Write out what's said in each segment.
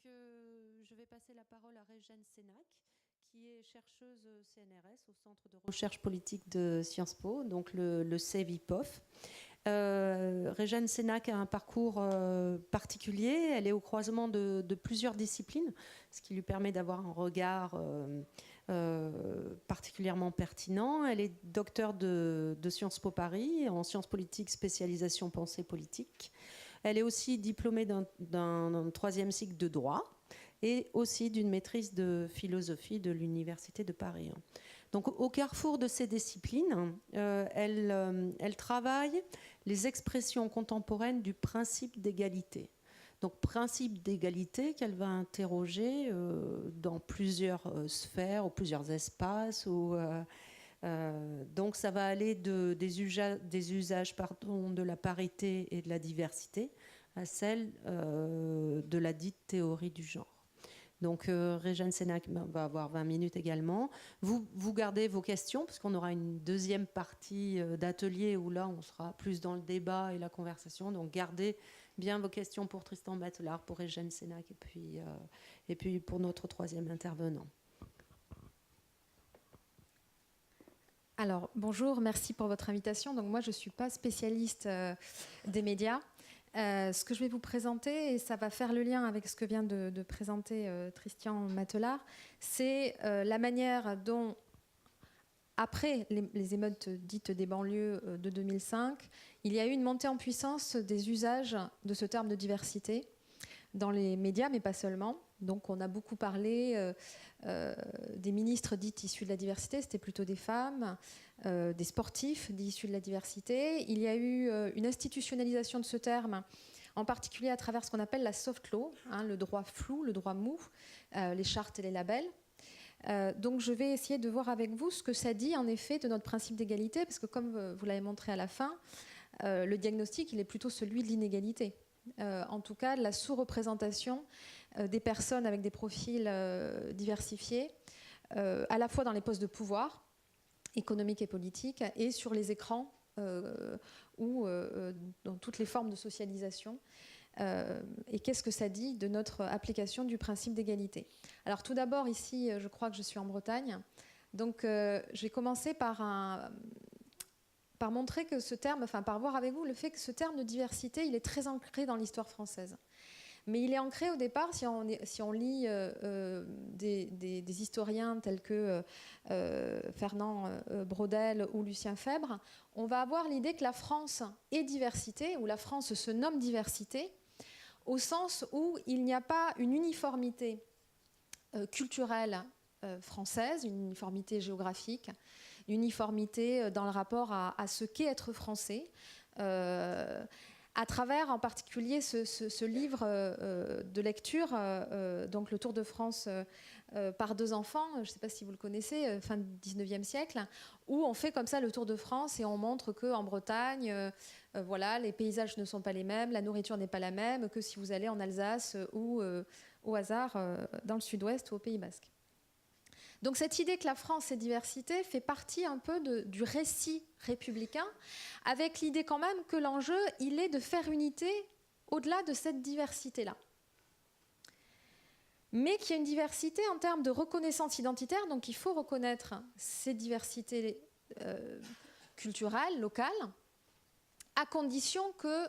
Je vais passer la parole à Régène Sénac, qui est chercheuse CNRS au Centre de recherche politique de Sciences Po, donc le CEVIPOF. Régène Sénac a un parcours particulier. Elle est au croisement de plusieurs disciplines, ce qui lui permet d'avoir un regard particulièrement pertinent. Elle est docteure de Sciences Po Paris en sciences politiques, spécialisation pensée politique. Elle est aussi diplômée d'un troisième cycle de droit et aussi d'une maîtrise de philosophie de l'Université de Paris. Donc, au carrefour de ces disciplines, elle travaille les expressions contemporaines du principe d'égalité. Donc, principe d'égalité qu'elle va interroger dans plusieurs sphères ou plusieurs espaces. Donc, ça va aller des usages de la parité et de la diversité à celle de la dite théorie du genre. Donc, Régène Sénac va avoir 20 minutes également. Vous gardez vos questions, parce qu'on aura une deuxième partie d'atelier où là, on sera plus dans le débat et la conversation. Donc, gardez bien vos questions pour Tristan Batelard, pour Régène Sénac et puis pour notre troisième intervenant. Alors, bonjour, merci pour votre invitation. Donc, moi, je ne suis pas spécialiste des médias. Ce que je vais vous présenter, et ça va faire le lien avec ce que vient de présenter Tristan Batelard, c'est la manière dont, après les émeutes dites des banlieues de 2005, il y a eu une montée en puissance des usages de ce terme de diversité dans les médias, mais pas seulement. Donc on a beaucoup parlé des ministres dits issus de la diversité, c'était plutôt des femmes, des sportifs dits issus de la diversité. Il y a eu une institutionnalisation de ce terme, en particulier à travers ce qu'on appelle la soft law, le droit flou, le droit mou, les chartes et les labels. Donc je vais essayer de voir avec vous ce que ça dit en effet de notre principe d'égalité, parce que comme vous l'avez montré à la fin, le diagnostic il est plutôt celui de l'inégalité. En tout cas de la sous-représentation des personnes avec des profils diversifiés, à la fois dans les postes de pouvoir, économique et politique, et sur les écrans ou dans toutes les formes de socialisation. Et qu'est-ce que ça dit de notre application du principe d'égalité? Alors tout d'abord, ici, je crois que je suis en Bretagne. Donc je vais commencer par montrer que ce terme, enfin par voir avec vous le fait que ce terme de diversité, il est très ancré dans l'histoire française. Mais il est ancré au départ, si on lit des historiens tels que Fernand Braudel ou Lucien Febvre, on va avoir l'idée que la France est diversité, ou la France se nomme diversité, au sens où il n'y a pas une uniformité culturelle française, une uniformité géographique, une uniformité dans le rapport à ce qu'est être français, à travers en particulier ce livre de lecture, donc le Tour de France par deux enfants, je ne sais pas si vous le connaissez, fin du 19e siècle, où on fait comme ça le Tour de France et on montre qu'en Bretagne, voilà, les paysages ne sont pas les mêmes, la nourriture n'est pas la même que si vous allez en Alsace ou au hasard dans le sud-ouest ou au Pays Basque. Donc cette idée que la France est diversité fait partie un peu du récit républicain, avec l'idée quand même que l'enjeu, il est de faire unité au-delà de cette diversité-là. Mais qu'il y a une diversité en termes de reconnaissance identitaire, donc il faut reconnaître ces diversités culturelles, locales, à condition que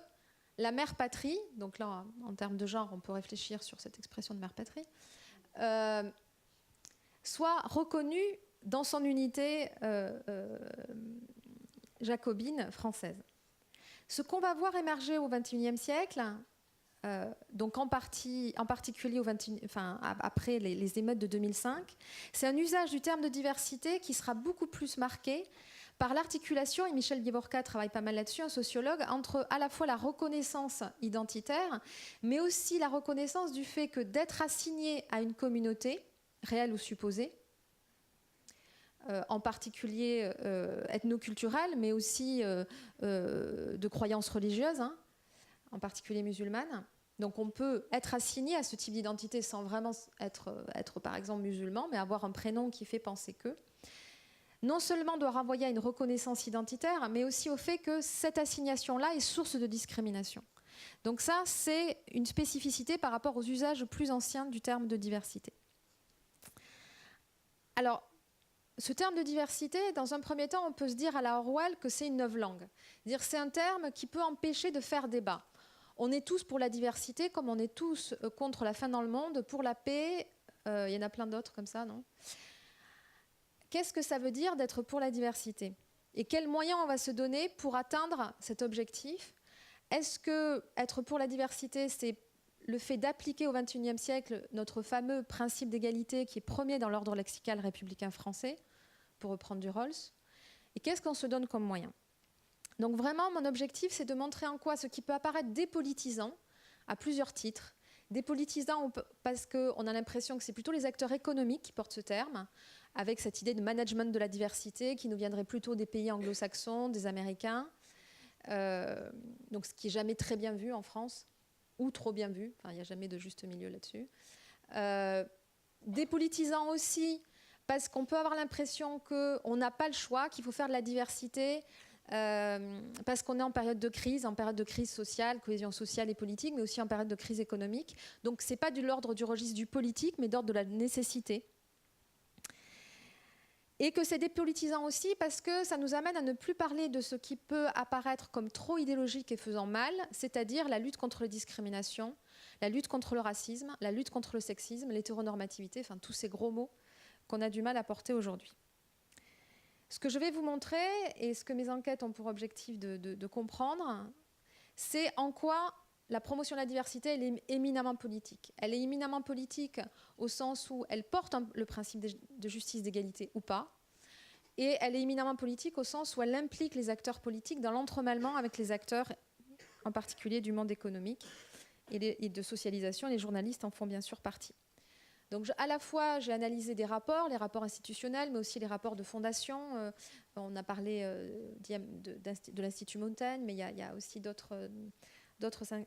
la mère patrie, donc là en termes de genre on peut réfléchir sur cette expression de mère patrie, soit reconnue dans son unité jacobine française. Ce qu'on va voir émerger au XXIe siècle, donc en particulier après les émeutes de 2005, c'est un usage du terme de diversité qui sera beaucoup plus marqué par l'articulation, et Michel Bieborka travaille pas mal là-dessus, un sociologue, entre à la fois la reconnaissance identitaire, mais aussi la reconnaissance du fait que d'être assigné à une communauté, réelle ou supposée, en particulier ethnoculturelle, mais aussi de croyances religieuses, en particulier musulmanes. Donc on peut être assigné à ce type d'identité sans vraiment être par exemple musulman, mais avoir un prénom qui fait penser que. Non seulement doit renvoyer à une reconnaissance identitaire, mais aussi au fait que cette assignation-là est source de discrimination. Donc ça, c'est une spécificité par rapport aux usages plus anciens du terme de diversité. Alors, ce terme de diversité, dans un premier temps, on peut se dire à la Orwell que c'est une novlangue. Dire c'est un terme qui peut empêcher de faire débat. On est tous pour la diversité, comme on est tous contre la faim dans le monde, pour la paix. Il y en a plein d'autres comme ça, non ? Qu'est-ce que ça veut dire d'être pour la diversité ? Et quels moyens on va se donner pour atteindre cet objectif ? Est-ce que être pour la diversité, c'est le fait d'appliquer au XXIe siècle notre fameux principe d'égalité qui est premier dans l'ordre lexical républicain français, pour reprendre du Rawls ? Et qu'est-ce qu'on se donne comme moyen ? Donc vraiment, mon objectif, c'est de montrer en quoi ce qui peut apparaître dépolitisant, à plusieurs titres. Dépolitisant parce qu'on a l'impression que c'est plutôt les acteurs économiques qui portent ce terme, avec cette idée de management de la diversité qui nous viendrait plutôt des pays anglo-saxons, des Américains, donc ce qui n'est jamais très bien vu en France, ou trop bien vu, enfin, il n'y a jamais de juste milieu là-dessus. Dépolitisant aussi parce qu'on peut avoir l'impression qu'on n'a pas le choix, qu'il faut faire de la diversité, parce qu'on est en période de crise sociale, cohésion sociale et politique, mais aussi en période de crise économique. Donc ce n'est pas de l'ordre du registre du politique, mais d'ordre de la nécessité. Et que c'est dépolitisant aussi parce que ça nous amène à ne plus parler de ce qui peut apparaître comme trop idéologique et faisant mal, c'est-à-dire la lutte contre les discriminations, la lutte contre le racisme, la lutte contre le sexisme, l'hétéronormativité, enfin tous ces gros mots qu'on a du mal à porter aujourd'hui. Ce que je vais vous montrer, et ce que mes enquêtes ont pour objectif de comprendre, c'est en quoi la promotion de la diversité, elle est éminemment politique. Elle est éminemment politique au sens où elle porte le principe de justice, d'égalité ou pas. Et elle est éminemment politique au sens où elle implique les acteurs politiques dans l'entremêlement avec les acteurs, en particulier du monde économique et de socialisation. Les journalistes en font bien sûr partie. Donc à la fois, j'ai analysé des rapports, les rapports institutionnels, mais aussi les rapports de fondation. On a parlé de l'Institut Montaigne, mais il y a aussi d'autres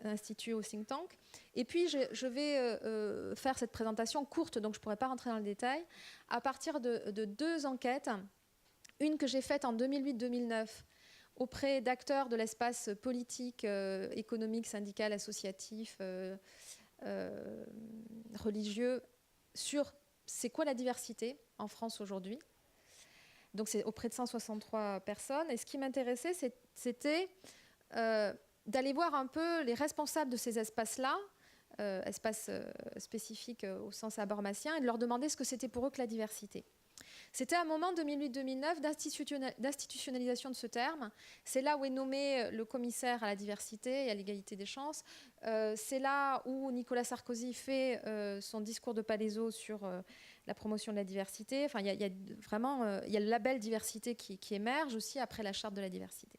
instituts au think tank. Et puis, je vais faire cette présentation courte, donc je ne pourrai pas rentrer dans le détail, à partir de deux enquêtes. Une que j'ai faite en 2008-2009 auprès d'acteurs de l'espace politique, économique, syndical, associatif, religieux, sur c'est quoi la diversité en France aujourd'hui. Donc, c'est auprès de 163 personnes. Et ce qui m'intéressait, c'était d'aller voir un peu les responsables de ces espaces-là, espaces spécifiques au sens habermasien, et de leur demander ce que c'était pour eux que la diversité. C'était un moment 2008-2009 d'institutionnalisation de ce terme. C'est là où est nommé le commissaire à la diversité et à l'égalité des chances. C'est là où Nicolas Sarkozy fait son discours de Palaiseau sur la promotion de la diversité. Enfin, il y a vraiment il y a le label diversité qui émerge aussi après la charte de la diversité.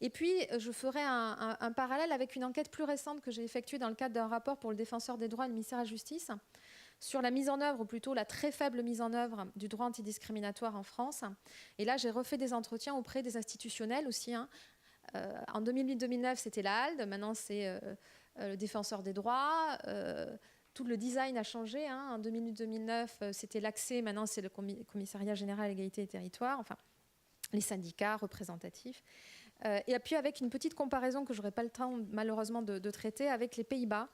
Et puis, je ferai un parallèle avec une enquête plus récente que j'ai effectuée dans le cadre d'un rapport pour le Défenseur des droits et le ministère de la Justice sur la mise en œuvre, ou plutôt la très faible mise en œuvre du droit antidiscriminatoire en France. Et là, j'ai refait des entretiens auprès des institutionnels aussi. En 2008-2009, c'était la HALD, maintenant c'est le Défenseur des droits. Tout le design a changé. En 2008-2009, c'était l'accès, maintenant c'est le Commissariat général à l'égalité des territoires, enfin les syndicats représentatifs. Et puis avec une petite comparaison que je n'aurai pas le temps malheureusement de traiter avec les Pays-Bas,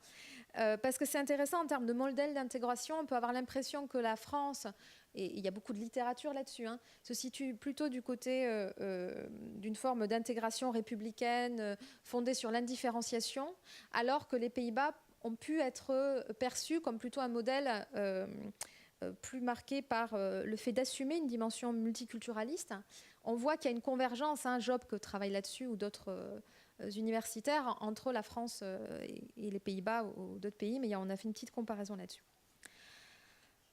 parce que c'est intéressant en termes de modèle d'intégration. On peut avoir l'impression que la France, et il y a beaucoup de littérature là-dessus, se situe plutôt du côté d'une forme d'intégration républicaine fondée sur l'indifférenciation, alors que les Pays-Bas ont pu être perçus comme plutôt un modèle plus marqué par le fait d'assumer une dimension multiculturaliste. On voit qu'il y a une convergence, Job que travaille là-dessus, ou d'autres universitaires, entre la France et les Pays-Bas ou d'autres pays, mais on a fait une petite comparaison là-dessus.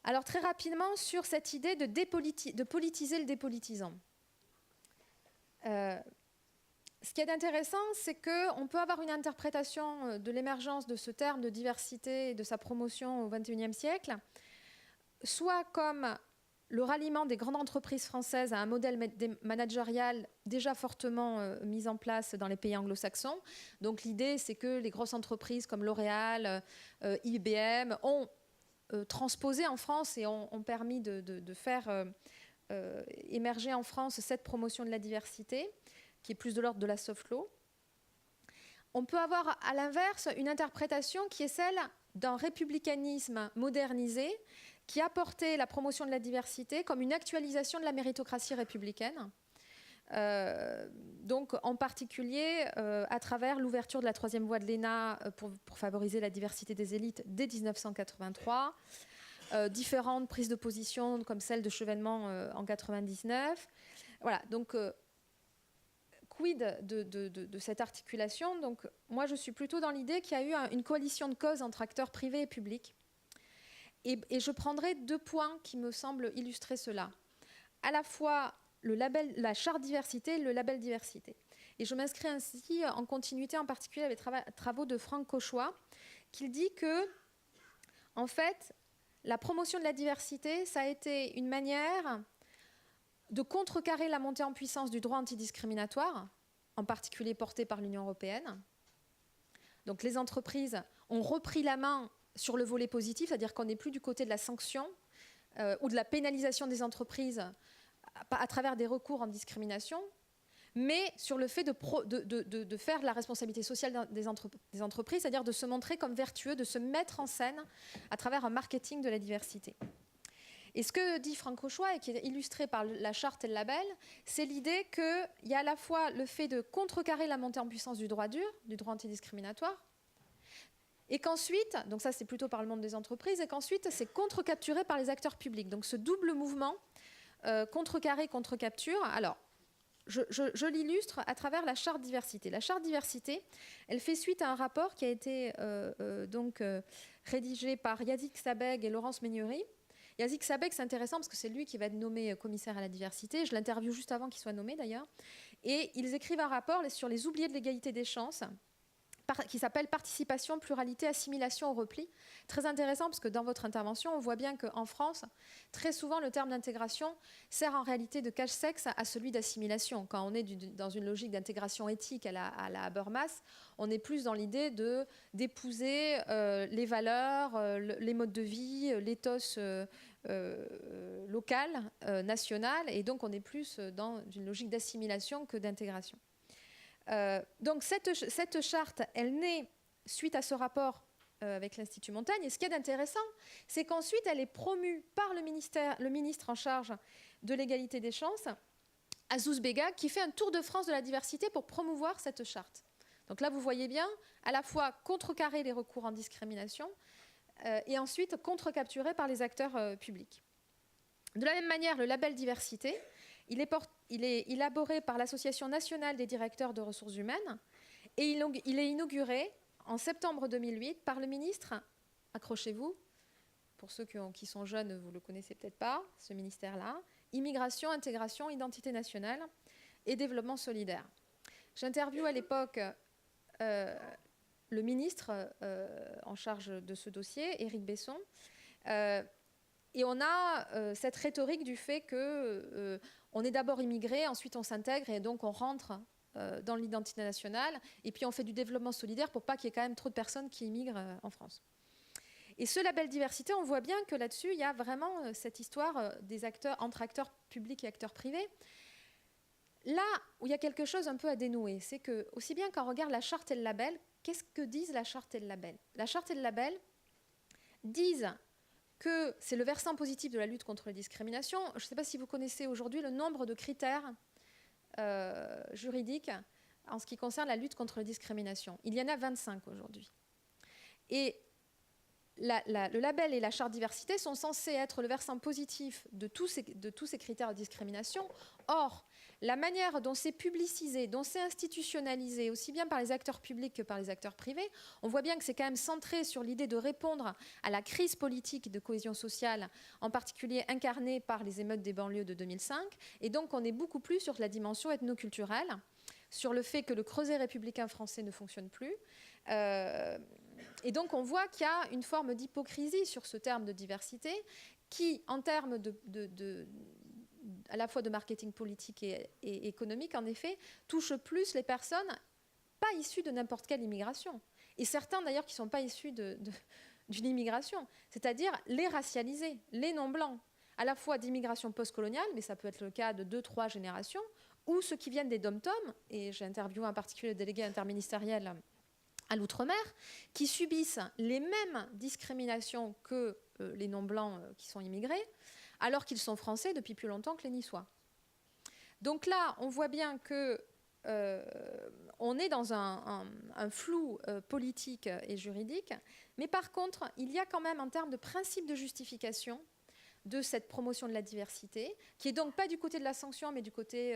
Alors très rapidement, sur cette idée de politiser le dépolitisant. Ce qui est intéressant, c'est qu'on peut avoir une interprétation de l'émergence de ce terme de diversité et de sa promotion au XXIe siècle, soit comme le ralliement des grandes entreprises françaises à un modèle managérial déjà fortement mis en place dans les pays anglo-saxons. Donc l'idée, c'est que les grosses entreprises comme L'Oréal, IBM ont transposé en France et ont permis de faire émerger en France cette promotion de la diversité, qui est plus de l'ordre de la soft law. On peut avoir à l'inverse une interprétation qui est celle d'un républicanisme modernisé qui a porté la promotion de la diversité comme une actualisation de la méritocratie républicaine. Donc en particulier à travers l'ouverture de la troisième voie de l'ENA pour favoriser la diversité des élites dès 1983, différentes prises de position comme celle de Chevènement en 1999. Voilà, donc quid de cette articulation? Donc moi je suis plutôt dans l'idée qu'il y a eu une coalition de causes entre acteurs privés et publics. Et je prendrai 2 points qui me semblent illustrer cela. À la fois la charte diversité et le label diversité. Et je m'inscris ainsi en continuité en particulier avec les travaux de Franck Cauchois, qui dit que, en fait, la promotion de la diversité, ça a été une manière de contrecarrer la montée en puissance du droit antidiscriminatoire, en particulier porté par l'Union européenne. Donc les entreprises ont repris la main sur le volet positif, c'est-à-dire qu'on n'est plus du côté de la sanction ou de la pénalisation des entreprises à travers des recours en discrimination, mais sur le fait de faire de la responsabilité sociale des entreprises, c'est-à-dire de se montrer comme vertueux, de se mettre en scène à travers un marketing de la diversité. Et ce que dit Franck Cauchois, et qui est illustré par la charte et le label, c'est l'idée qu'il y a à la fois le fait de contrecarrer la montée en puissance du droit dur, du droit antidiscriminatoire, et qu'ensuite, donc ça c'est plutôt par le monde des entreprises, et qu'ensuite c'est contre-capturé par les acteurs publics. Donc ce double mouvement, contrecarré, contre-capture, alors je l'illustre à travers la charte diversité. La charte diversité, elle fait suite à un rapport qui a été rédigé par Yazid Sabeg et Laurence Meignery. Yazid Sabeg, c'est intéressant parce que c'est lui qui va être nommé commissaire à la diversité. Je l'interviewe juste avant qu'il soit nommé d'ailleurs. Et ils écrivent un rapport sur les oubliés de l'égalité des chances, qui s'appelle « Participation, pluralité, assimilation au repli ». Très intéressant parce que dans votre intervention, on voit bien qu'en France, très souvent, le terme d'intégration sert en réalité de cache-sexe à celui d'assimilation. Quand on est dans une logique d'intégration éthique à la Habermas, on est plus dans l'idée d'épouser les valeurs, les modes de vie, l'éthos local, national, et donc on est plus dans une logique d'assimilation que d'intégration. Donc cette charte, elle naît suite à ce rapport avec l'Institut Montaigne. Et ce qui est intéressant, c'est qu'ensuite, elle est promue par le ministre en charge de l'égalité des chances, Azouz Begag, qui fait un tour de France de la diversité pour promouvoir cette charte. Donc là, vous voyez bien, à la fois contrecarrer les recours en discrimination et ensuite contrecapturer par les acteurs publics. De la même manière, le label diversité, il est élaboré par l'Association nationale des directeurs de ressources humaines et il est inauguré en septembre 2008 par le ministre, accrochez-vous, pour ceux qui sont jeunes, vous ne le connaissez peut-être pas, ce ministère-là, Immigration, Intégration, Identité nationale et Développement solidaire. J'interviewe à l'époque le ministre en charge de ce dossier, Éric Besson, et on a cette rhétorique du fait qu'on est d'abord immigré, ensuite on s'intègre et donc on rentre dans l'identité nationale et puis on fait du développement solidaire pour pas qu'il y ait quand même trop de personnes qui immigrent en France. Et ce label diversité, on voit bien que là-dessus, il y a vraiment cette histoire des acteurs, entre acteurs publics et acteurs privés. Là où il y a quelque chose un peu à dénouer, c'est que, aussi bien quand on regarde la charte et le label, qu'est-ce que disent la charte et le label? La charte et le label disent que c'est le versant positif de la lutte contre les discriminations. Je ne sais pas si vous connaissez aujourd'hui le nombre de critères juridiques en ce qui concerne la lutte contre les discriminations. Il y en a 25 aujourd'hui. Et le label et la charte diversité sont censés être le versant positif de tous ces critères de discrimination. Or, la manière dont c'est publicisé, dont c'est institutionnalisé, aussi bien par les acteurs publics que par les acteurs privés, on voit bien que c'est quand même centré sur l'idée de répondre à la crise politique de cohésion sociale, en particulier incarnée par les émeutes des banlieues de 2005. Et donc, on est beaucoup plus sur la dimension ethnoculturelle, sur le fait que le creuset républicain français ne fonctionne plus. Et donc, on voit qu'il y a une forme d'hypocrisie sur ce terme de diversité qui, en termes à la fois de marketing politique et économique, en effet, touche plus les personnes pas issues de n'importe quelle immigration. Et certains, d'ailleurs, qui ne sont pas issus d'une immigration, c'est-à-dire les racialisés, les non-blancs, à la fois d'immigration postcoloniale, mais ça peut être le cas de 2-3 générations, ou ceux qui viennent des dom-toms, et j'ai interviewé en particulier le délégué interministériel à l'outre-mer, qui subissent les mêmes discriminations que les non-blancs qui sont immigrés, alors qu'ils sont français depuis plus longtemps que les Niçois. Donc là, on voit bien que on est dans un flou politique et juridique, mais par contre, il y a quand même, en termes de principe de justification de cette promotion de la diversité, qui est donc pas du côté de la sanction, mais du côté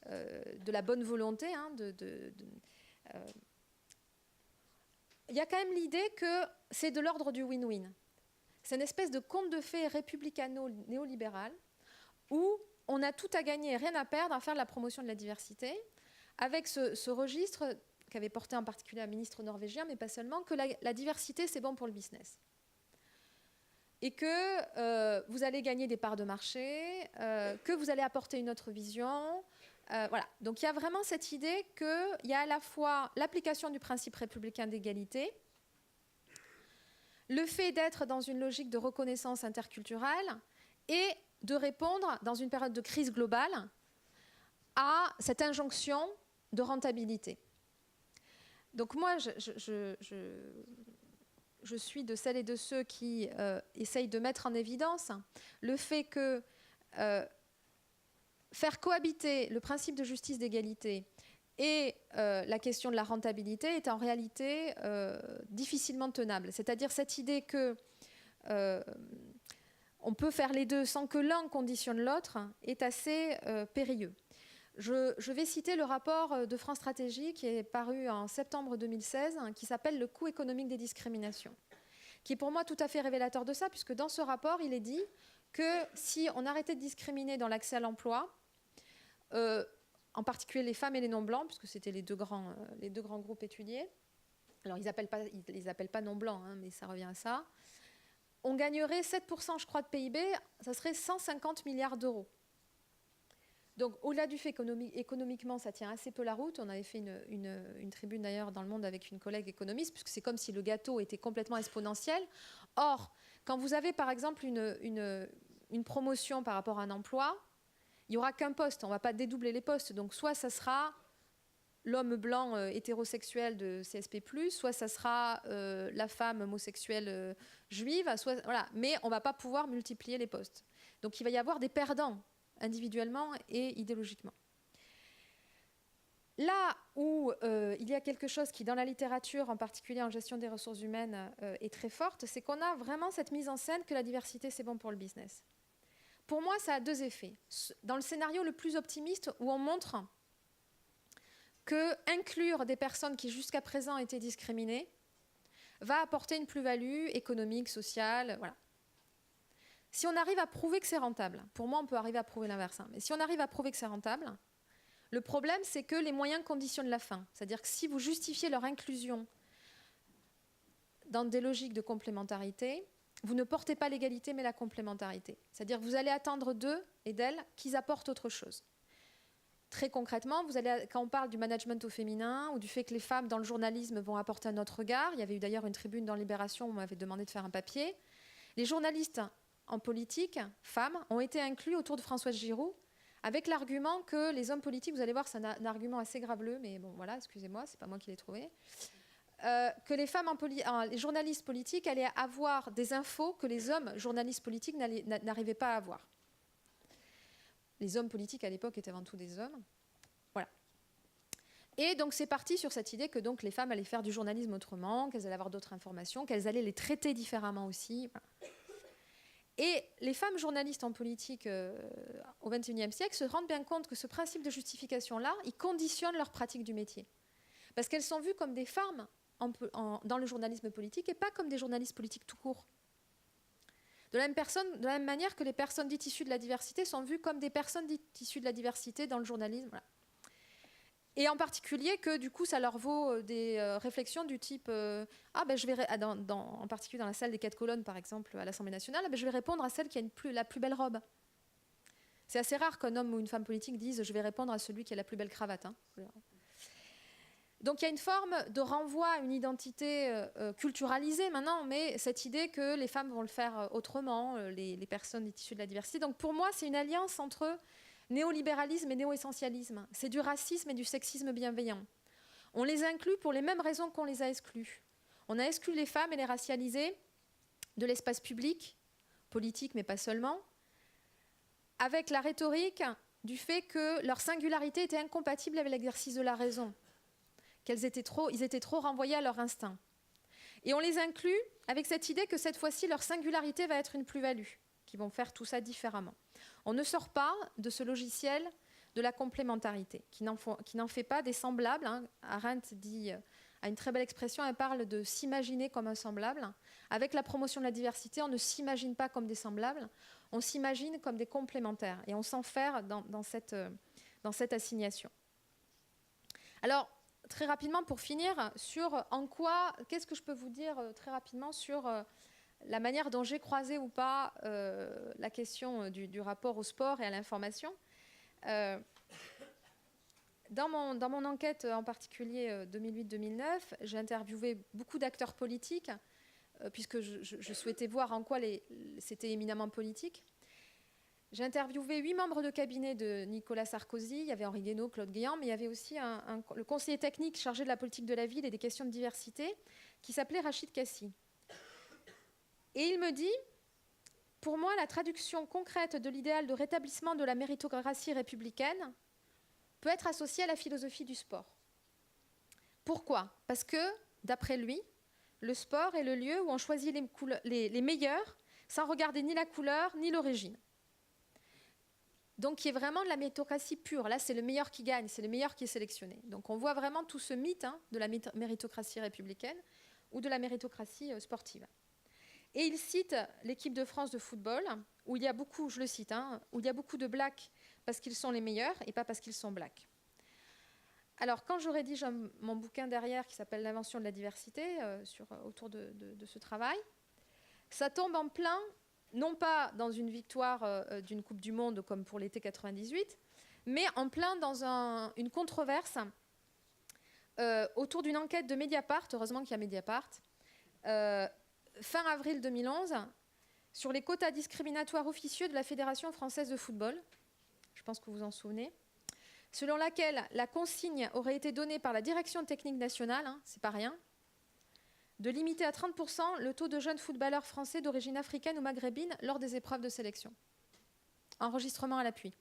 de la bonne volonté, hein, il y a quand même l'idée que c'est de l'ordre du win-win. C'est une espèce de conte de fées républicano-néolibéral où on a tout à gagner et rien à perdre à faire de la promotion de la diversité, avec ce registre qu'avait porté en particulier un ministre norvégien, mais pas seulement, que la diversité, c'est bon pour le business. Et que vous allez gagner des parts de marché, que vous allez apporter une autre vision. Voilà. Donc il y a vraiment cette idée qu'il y a à la fois l'application du principe républicain d'égalité, le fait d'être dans une logique de reconnaissance interculturelle et de répondre, dans une période de crise globale, à cette injonction de rentabilité. Donc moi, je suis de celles et de ceux qui essayent de mettre en évidence le fait que faire cohabiter le principe de justice d'égalité et la question de la rentabilité est en réalité difficilement tenable. C'est-à-dire cette idée que on peut faire les deux sans que l'un conditionne l'autre est assez périlleux. Je vais citer le rapport de France Stratégie qui est paru en septembre 2016, qui s'appelle « Le coût économique des discriminations », qui est pour moi tout à fait révélateur de ça, puisque dans ce rapport, il est dit que si on arrêtait de discriminer dans l'accès à l'emploi, en particulier les femmes et les non-blancs, puisque c'était les deux grands groupes étudiés, alors ils les appellent pas non-blancs, hein, mais ça revient à ça, on gagnerait 7%, je crois, de PIB, ça serait 150 milliards d'euros. Donc, au-delà du fait qu'économiquement, ça tient assez peu la route, on avait fait une tribune d'ailleurs dans Le Monde avec une collègue économiste, puisque c'est comme si le gâteau était complètement exponentiel. Or, quand vous avez par exemple une promotion par rapport à un emploi, il n'y aura qu'un poste, on ne va pas dédoubler les postes. Donc, soit ça sera l'homme blanc hétérosexuel de CSP+, soit ça sera la femme homosexuelle juive, soit, voilà. Mais on ne va pas pouvoir multiplier les postes. Donc, il va y avoir des perdants individuellement et idéologiquement. Là où il y a quelque chose qui, dans la littérature, en particulier en gestion des ressources humaines, est très forte, c'est qu'on a vraiment cette mise en scène que la diversité, c'est bon pour le business. Pour moi, ça a deux effets. Dans le scénario le plus optimiste, où on montre que inclure des personnes qui jusqu'à présent étaient discriminées va apporter une plus-value économique, sociale, voilà. Si on arrive à prouver que c'est rentable, pour moi on peut arriver à prouver l'inverse, hein, mais si on arrive à prouver que c'est rentable, le problème c'est que les moyens conditionnent la fin. C'est-à-dire que si vous justifiez leur inclusion dans des logiques de complémentarité, vous ne portez pas l'égalité mais la complémentarité. C'est-à-dire que vous allez attendre d'eux et d'elles qu'ils apportent autre chose. Très concrètement, quand on parle du management au féminin ou du fait que les femmes dans le journalisme vont apporter un autre regard, il y avait eu d'ailleurs une tribune dans Libération où on m'avait demandé de faire un papier, les journalistes en politique, femmes, ont été inclus autour de Françoise Giroud avec l'argument que les hommes politiques, vous allez voir, c'est un argument assez graveleux, mais bon, voilà, excusez-moi, c'est pas moi qui l'ai trouvé, que les femmes, les journalistes politiques allaient avoir des infos que les hommes journalistes politiques n'arrivaient pas à avoir. Les hommes politiques, à l'époque, étaient avant tout des hommes. Voilà. Et donc, c'est parti sur cette idée que donc, les femmes allaient faire du journalisme autrement, qu'elles allaient avoir d'autres informations, qu'elles allaient les traiter différemment aussi. Voilà. Et les femmes journalistes en politique au XXIe siècle se rendent bien compte que ce principe de justification-là, il conditionne leur pratique du métier. Parce qu'elles sont vues comme des femmes dans le journalisme politique et pas comme des journalistes politiques tout court. De la même manière que les personnes dites issues de la diversité sont vues comme des personnes dites issues de la diversité dans le journalisme. Voilà. Et en particulier que du coup ça leur vaut des réflexions du type je vais en particulier dans la salle des 4 colonnes par exemple à l'Assemblée nationale, je vais répondre à celle qui a la plus belle robe. C'est assez rare qu'un homme ou une femme politique dise je vais répondre à celui qui a la plus belle cravate. Hein. Donc il y a une forme de renvoi à une identité culturalisée maintenant, mais cette idée que les femmes vont le faire autrement, les personnes issues de la diversité. Donc pour moi c'est une alliance entre néolibéralisme et néo-essentialisme. C'est du racisme et du sexisme bienveillant. On les inclut pour les mêmes raisons qu'on les a exclus. On a exclu les femmes et les racialisées de l'espace public, politique, mais pas seulement, avec la rhétorique du fait que leur singularité était incompatible avec l'exercice de la raison, ils étaient trop renvoyés à leur instinct. Et on les inclut avec cette idée que cette fois-ci, leur singularité va être une plus-value, qu'ils vont faire tout ça différemment. On ne sort pas de ce logiciel de la complémentarité, qui n'en fait pas des semblables. Arendt dit, a une très belle expression, elle parle de s'imaginer comme un semblable. Avec la promotion de la diversité, on ne s'imagine pas comme des semblables, on s'imagine comme des complémentaires, et on s'enferme dans cette assignation. Alors, très rapidement, pour finir, qu'est-ce que je peux vous dire très rapidement sur la manière dont j'ai croisé ou pas la question du rapport au sport et à l'information. Dans mon enquête, en particulier 2008-2009, j'ai interviewé beaucoup d'acteurs politiques, puisque je souhaitais voir en quoi c'était éminemment politique. J'ai interviewé 8 membres de cabinet de Nicolas Sarkozy. Il y avait Henri Guénaud, Claude Guéant, mais il y avait aussi le conseiller technique chargé de la politique de la ville et des questions de diversité, qui s'appelait Rachid Kassi. Et il me dit, pour moi, la traduction concrète de l'idéal de rétablissement de la méritocratie républicaine peut être associée à la philosophie du sport. Pourquoi ? Parce que, d'après lui, le sport est le lieu où on choisit les meilleurs sans regarder ni la couleur ni l'origine. Donc, qui est vraiment de la méritocratie pure. Là, c'est le meilleur qui gagne, c'est le meilleur qui est sélectionné. Donc, on voit vraiment tout ce mythe de la méritocratie républicaine ou de la méritocratie sportive. Et il cite l'équipe de France de football, où il y a beaucoup, je le cite, où il y a beaucoup de blacks parce qu'ils sont les meilleurs et pas parce qu'ils sont blacks. Alors, quand je rédige mon bouquin derrière, qui s'appelle L'invention de la diversité, autour de ce travail, ça tombe en plein, non pas dans une victoire d'une Coupe du Monde comme pour l'été 98, mais en plein dans une controverse autour d'une enquête de Mediapart, heureusement qu'il y a Mediapart, fin avril 2011, sur les quotas discriminatoires officieux de la Fédération française de football. Je pense que vous vous en souvenez. Selon laquelle la consigne aurait été donnée par la direction technique nationale, c'est pas rien, de limiter à 30% le taux de jeunes footballeurs français d'origine africaine ou maghrébine lors des épreuves de sélection. Enregistrement à l'appui.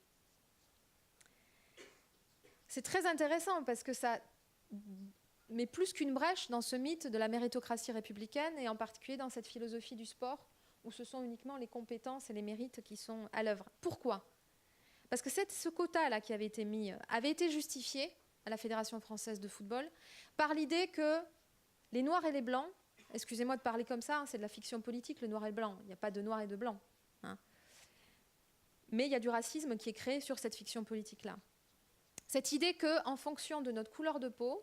C'est très intéressant parce que ça met plus qu'une brèche dans ce mythe de la méritocratie républicaine et en particulier dans cette philosophie du sport où ce sont uniquement les compétences et les mérites qui sont à l'œuvre. Pourquoi ? Parce que ce quota-là qui avait été mis avait été justifié à la Fédération française de football par l'idée que les noirs et les blancs, excusez-moi de parler comme ça, c'est de la fiction politique, le noir et le blanc, il n'y a pas de noir et de blanc. Mais il y a du racisme qui est créé sur cette fiction politique-là. Cette idée qu'en fonction de notre couleur de peau,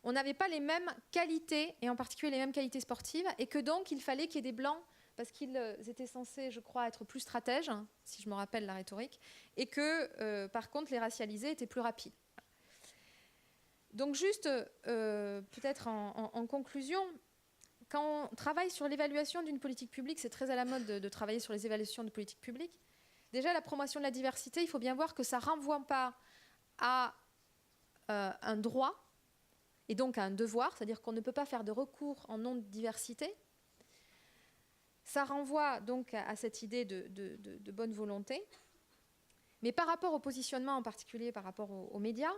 on n'avait pas les mêmes qualités, et en particulier les mêmes qualités sportives, et que donc il fallait qu'il y ait des blancs, parce qu'ils étaient censés, je crois, être plus stratèges, si je me rappelle la rhétorique, et que, par contre, les racialisés étaient plus rapides. Donc juste, peut-être en conclusion, quand on travaille sur l'évaluation d'une politique publique, c'est très à la mode de travailler sur les évaluations de politique publique. Déjà, la promotion de la diversité, il faut bien voir que ça ne renvoie pas à un droit, et donc à un devoir, c'est-à-dire qu'on ne peut pas faire de recours en nom de diversité. Ça renvoie donc à cette idée de bonne volonté. Mais par rapport au positionnement, en particulier par rapport aux médias,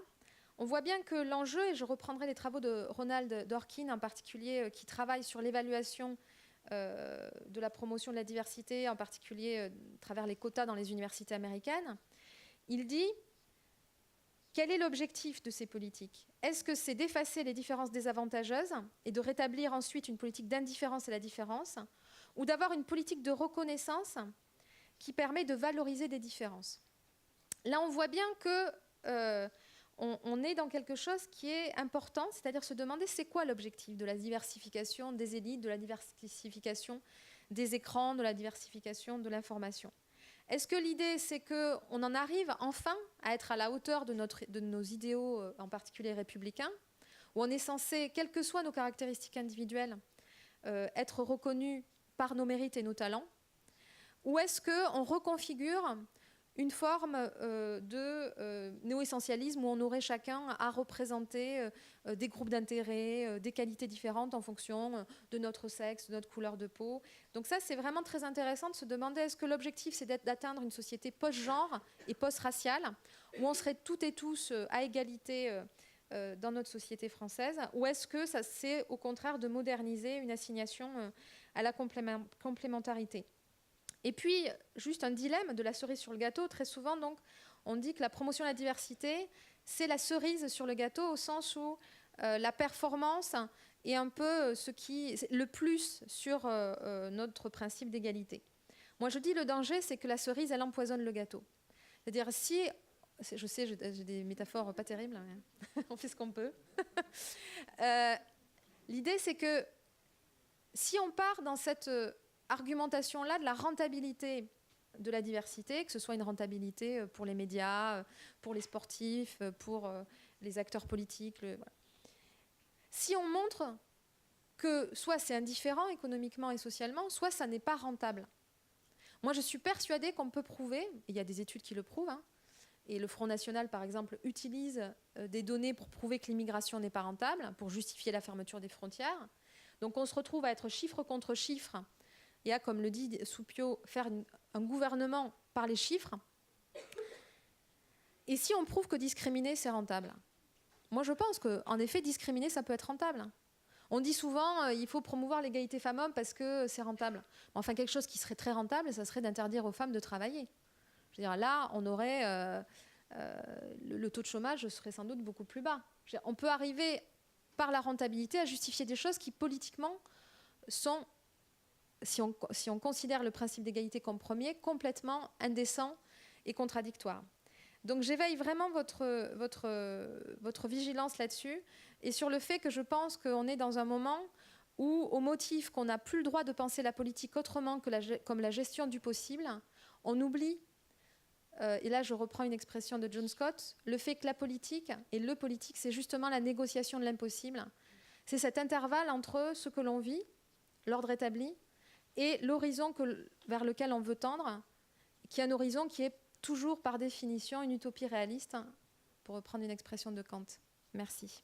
on voit bien que l'enjeu, et je reprendrai les travaux de Ronald Dworkin en particulier, qui travaille sur l'évaluation de la promotion de la diversité, en particulier à travers les quotas dans les universités américaines, il dit: quel est l'objectif de ces politiques ? Est-ce que c'est d'effacer les différences désavantageuses et de rétablir ensuite une politique d'indifférence à la différence, ou d'avoir une politique de reconnaissance qui permet de valoriser des différences ? Là, on voit bien que on est dans quelque chose qui est important, c'est-à-dire se demander c'est quoi l'objectif de la diversification des élites, de la diversification des écrans, de la diversification de l'information. Est-ce que l'idée, c'est qu'on en arrive enfin à être à la hauteur de nos idéaux, en particulier républicains, où on est censé, quelles que soient nos caractéristiques individuelles, être reconnus par nos mérites et nos talents, ou est-ce qu'on reconfigure une forme de de néo-essentialisme où on aurait chacun à représenter des groupes d'intérêt, des qualités différentes en fonction de notre sexe, de notre couleur de peau. Donc ça, c'est vraiment très intéressant de se demander est-ce que l'objectif, c'est d'atteindre une société post-genre et post-raciale, où on serait toutes et tous à égalité dans notre société française, ou est-ce que ça, c'est au contraire de moderniser une assignation à la complémentarité. Et puis, juste un dilemme de la cerise sur le gâteau. Très souvent, donc, on dit que la promotion de la diversité, c'est la cerise sur le gâteau au sens où la performance est un peu le plus sur notre principe d'égalité. Moi, je dis le danger, c'est que la cerise, elle empoisonne le gâteau. C'est-à-dire, si... Je sais, j'ai des métaphores pas terribles, mais on fait ce qu'on peut. L'idée, c'est que si on part dans cette argumentation-là de la rentabilité de la diversité, que ce soit une rentabilité pour les médias, pour les sportifs, pour les acteurs politiques. Voilà. Si on montre que soit c'est indifférent économiquement et socialement, soit ça n'est pas rentable. Moi, je suis persuadée qu'on peut prouver, et il y a des études qui le prouvent, hein, et le Front National, par exemple, utilise des données pour prouver que l'immigration n'est pas rentable, pour justifier la fermeture des frontières. Donc on se retrouve à être chiffre contre chiffre, et à, comme le dit Soupio, faire un gouvernement par les chiffres. Et si on prouve que discriminer, c'est rentable? Moi, je pense qu'en effet, discriminer, ça peut être rentable. On dit souvent il faut promouvoir l'égalité femmes-hommes parce que c'est rentable. Enfin, quelque chose qui serait très rentable, ça serait d'interdire aux femmes de travailler. Je veux dire, là, on aurait... le taux de chômage serait sans doute beaucoup plus bas. Je veux dire, on peut arriver, par la rentabilité, à justifier des choses qui, politiquement, sont... Si on considère le principe d'égalité comme premier, complètement indécent et contradictoire. Donc j'éveille vraiment votre vigilance là-dessus et sur le fait que je pense qu'on est dans un moment où, au motif qu'on n'a plus le droit de penser la politique autrement que comme la gestion du possible, on oublie, et là je reprends une expression de John Scott, le fait que la politique, et le politique, c'est justement la négociation de l'impossible. C'est cet intervalle entre ce que l'on vit, l'ordre établi, et l'horizon vers lequel on veut tendre, qui est un horizon qui est toujours par définition une utopie réaliste, pour reprendre une expression de Kant. Merci.